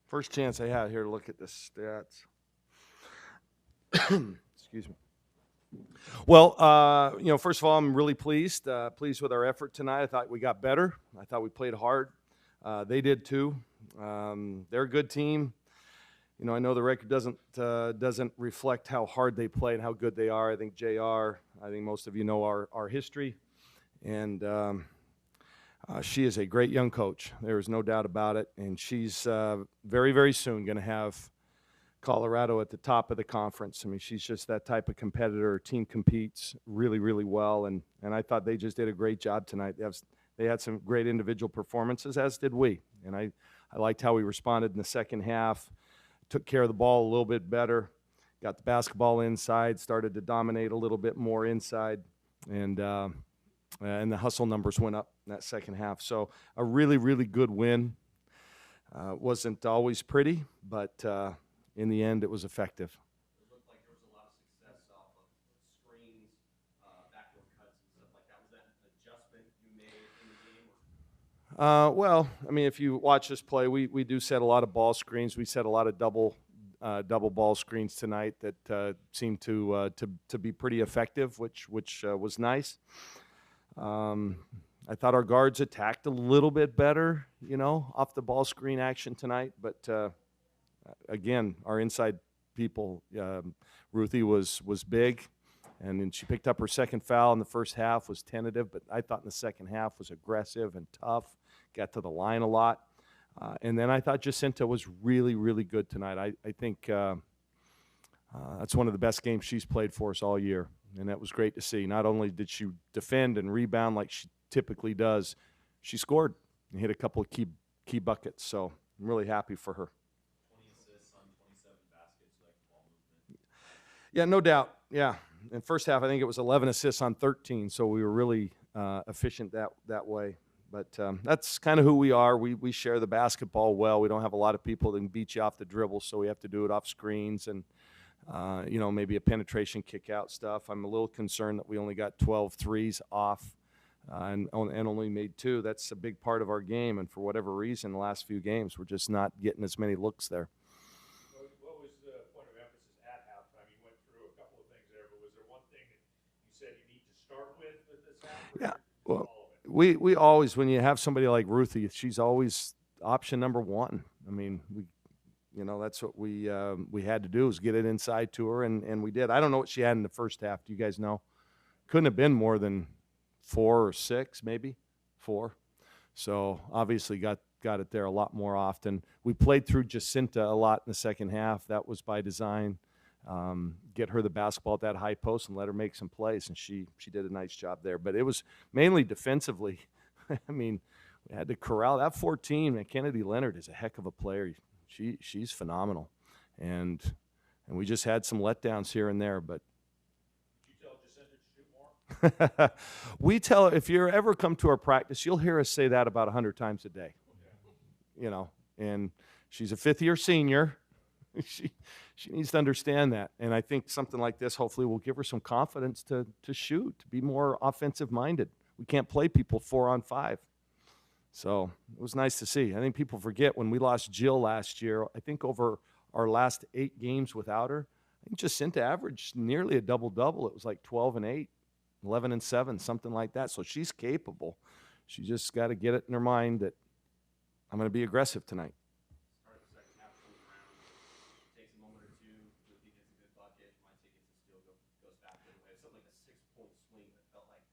First chance I had here to look at the stats. Excuse me. Well, first of all, I'm really pleased with our effort tonight. I thought we got better. I thought we played hard. They did too. They're a good team. I know the record doesn't reflect how hard they play and how good they are. I think Jr. I think most of you know our history, and she is a great young coach. There is no doubt about it, and she's very, very soon going to have Colorado at the top of the conference. I mean, she's just that type of competitor. Her team competes really, really well, and I thought they just did a great job tonight. They had some great individual performances, as did we, and I liked how we responded in the second half, took care of the ball a little bit better, got the basketball inside, started to dominate a little bit more inside, and the hustle numbers went up in that second half. So a really, really good win. Wasn't always pretty, but in the end, it was effective. It looked like there was a lot of success off of screens, backdoor cuts, and stuff like that. Was that an adjustment you made in the game? Well, I mean, if you watch us play, we do set a lot of ball screens. We set a lot of double ball screens tonight that seemed to be pretty effective, which was nice. I thought our guards attacked a little bit better, off the ball screen action tonight. But again, our inside people, Ruthie was big, and then she picked up her second foul in the first half, was tentative, but I thought in the second half was aggressive and tough, got to the line a lot. And then I thought Jacinta was really, really good tonight. I think that's one of the best games she's played for us all year, and that was great to see. Not only did she defend and rebound like she typically does, she scored and hit a couple of key buckets. So I'm really happy for her. 20 assists on 27 baskets, like ball movement. Yeah, no doubt. Yeah. In first half, I think it was 11 assists on 13, so we were really efficient that way. But that's kind of who we are. We share the basketball well. We don't have a lot of people that can beat you off the dribble, so we have to do it off screens and, maybe a penetration kick-out stuff. I'm a little concerned that we only got 12 threes off and only made 2. That's a big part of our game, and for whatever reason, the last few games, we're just not getting as many looks there. What was the point of emphasis at halftime? You went through a couple of things there, but was there one thing that you said you need to start with this half? Yeah, well, we always, when you have somebody like Ruthie, she's always option number one. I mean, that's what we had to do, is get it inside to her, and we did. I don't know what she had in the first half. Do you guys know? Couldn't have been more than 4 or 6, maybe 4. So obviously got it there a lot more often. We played through Jacinta a lot in the second half. That was by design. Get her the basketball at that high post and let her make some plays, and she did a nice job there. But it was mainly defensively. I mean, we had to corral that 14. And Kennedy Leonard is a heck of a player. She's phenomenal, and we just had some letdowns here and there, but. We tell her, if you ever come to our practice, you'll hear us say that about 100 times a day. And she's a fifth-year senior. She needs to understand that. And I think something like this hopefully will give her some confidence to shoot, to be more offensive-minded. We can't play people 4 on 5. So it was nice to see. I think people forget when we lost Jill last year, I think over our last 8 games without her, I think Jacinta averaged nearly a double-double. It was like 12 and 8. 11 and 7, something like that. So she's capable. She just got to get it in her mind that I'm going to be aggressive tonight. Start the second half, comes around, takes a moment or two. Ruthie gets a good bucket. Monte gets a steal, goes back the other way. Something like a 6-point swing that felt like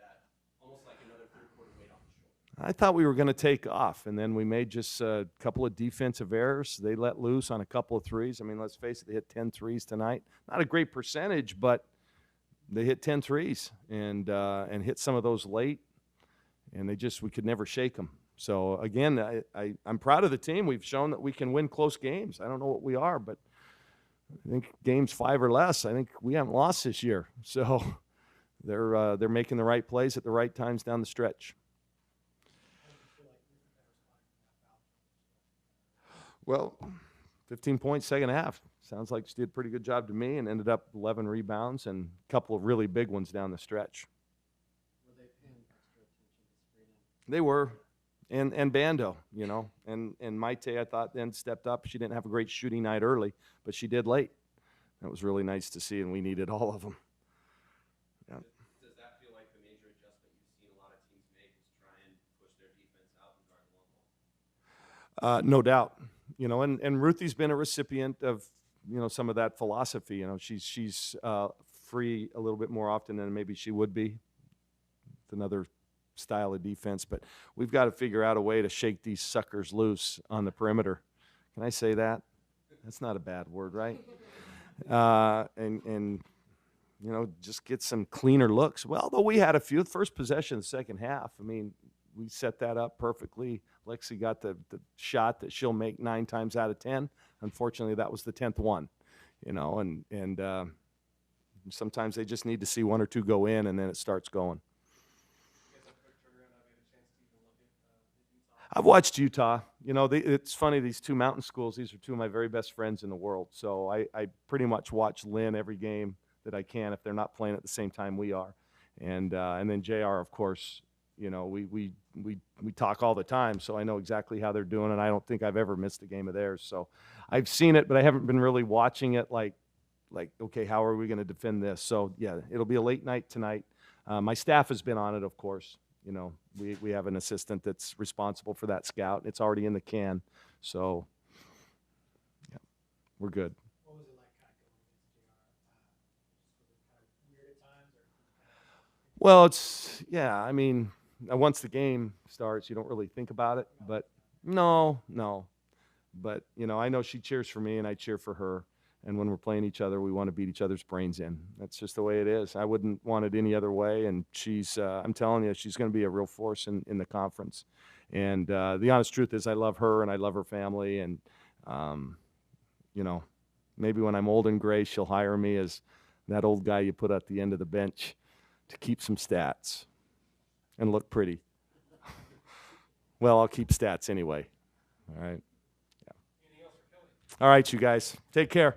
that, almost like another third-quarter weight off the shoulder. I thought we were going to take off, and then we made just a couple of defensive errors. They let loose on a couple of threes. I mean, let's face it, they hit 10 threes tonight. Not a great percentage, but they hit 10 threes and hit some of those late, and we could never shake them. So, again, I'm proud of the team. We've shown that we can win close games. I don't know what we are, but I think games 5 or less, I think we haven't lost this year. So they're making the right plays at the right times down the stretch. Well, 15 points second half. Sounds like she did a pretty good job to me, and ended up 11 rebounds and a couple of really big ones down the stretch. Were they paying extra attention to screening? They were. and Bando, and Maite, I thought, then stepped up. She didn't have a great shooting night early, but she did late. That was really nice to see, and we needed all of them. Yeah. Does that feel like the major adjustment you've seen a lot of teams make is try and push their defense out and guard the long ball? No doubt, and Ruthie's been a recipient of some of that philosophy. She's free a little bit more often than maybe she would be. It's another style of defense, but we've got to figure out a way to shake these suckers loose on the perimeter. Can I say that? That's not a bad word, right? And just get some cleaner looks. Well, though we had a few. First possession of the second half, I mean, we set that up perfectly. Lexi got the shot that she'll make 9 times out of 10. Unfortunately, that was the 10th one, and sometimes they just need to see 1 or 2 go in, and then it starts going. I've watched Utah. It's funny, these 2 mountain schools, these are 2 of my very best friends in the world. So I pretty much watch Lynn every game that I can if they're not playing at the same time we are. And then JR, of course, we talk all the time, so I know exactly how they're doing, and I don't think I've ever missed a game of theirs. So I've seen it, but I haven't been really watching it like okay, how are we going to defend this? So, yeah, it'll be a late night tonight. My staff has been on it, of course. We have an assistant that's responsible for that scout. It's already in the can. So, yeah, we're good. What was it like kind of going against JR? Was it kind of weird at times? Well, I mean, once the game starts, you don't really think about it. But no. But, I know she cheers for me and I cheer for her. And when we're playing each other, we want to beat each other's brains in. That's just the way it is. I wouldn't want it any other way. And she's, I'm telling you, she's going to be a real force in the conference. And the honest truth is I love her and I love her family. And, maybe when I'm old and gray, she'll hire me as that old guy you put at the end of the bench to keep some stats and look pretty. Well, I'll keep stats anyway. All right. Yeah. All right, you guys. Take care.